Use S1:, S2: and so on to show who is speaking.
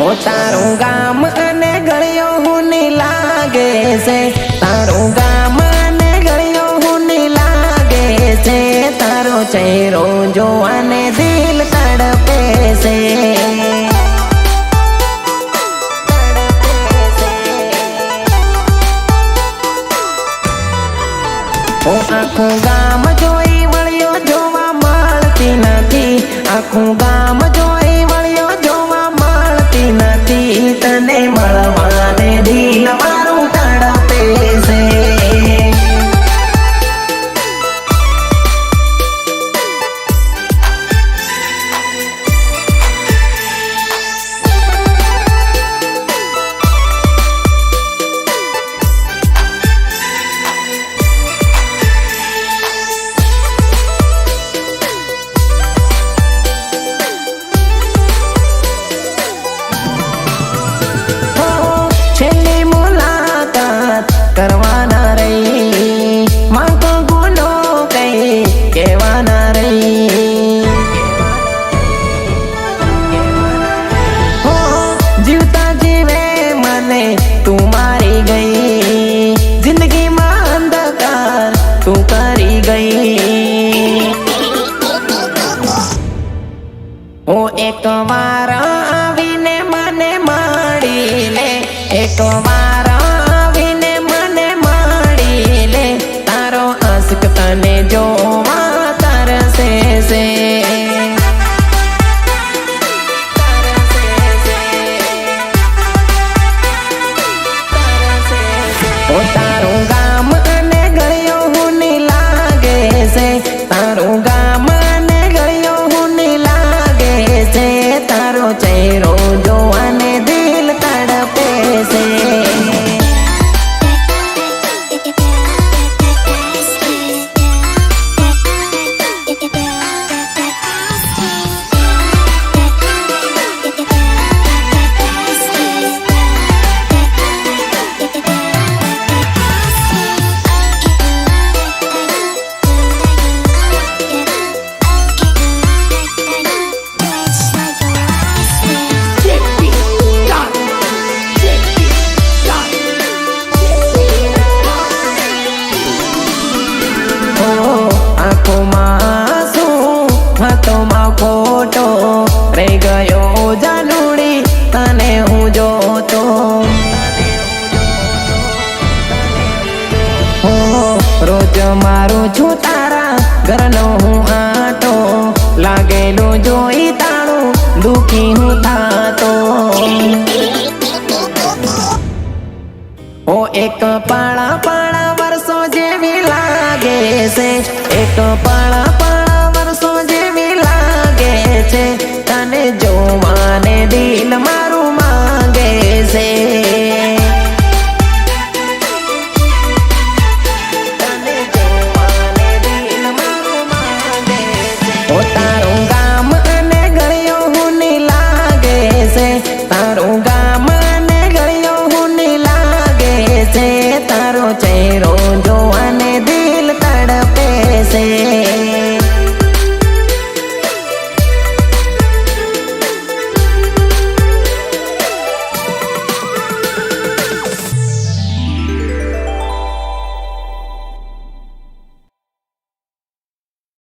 S1: ઓ તારું ગામ અને ગળ્યો હુની લાગે છે, તારું ગામ અને ગળ્યો હુની લાગે છે, તારો ચહેરો જોવાને દિલ તડપે છે. ઓ આખું ગામ જોઈ વળ્યો જોવા મળતી નથી, આખું ગામ જોઈ વળ્યો જોવા મળતી નથી, તને મળવાને દિલ મારું તડપે છે. કરવાના રહી માં તો ગુનો કઈ કહેવાના રહી. હો જીવતા જીવે મને તું મારી ગઈ, જિંદગીમાં અંધકાર તું કરી ગઈ. ઓ એક વાર આવીને મને માડી લે, એક વાર તને જોવા તરસે છે. ઓ તારું ગામ અને ગળ્યો હુની લાગે છે, તારું ગામ અને ગળ્યો હુની લાગે છે, તારો ચહેરો જોવાને દિલ તડપે છે. હાથોમાં ફોટો રહી ગયો જાનુડી તને હું જોતો. રોજ મારું છું તારા ઘરનો હું આટો, લાગેલું જોઈ તાણું દુખી હું થાતો. ઓ એક પાળા પાળા વર્ષો જેવી લાગે છે, એક પાળા પાળા વર્ષો જેવી લાગે છે, તને જોવાને દિલ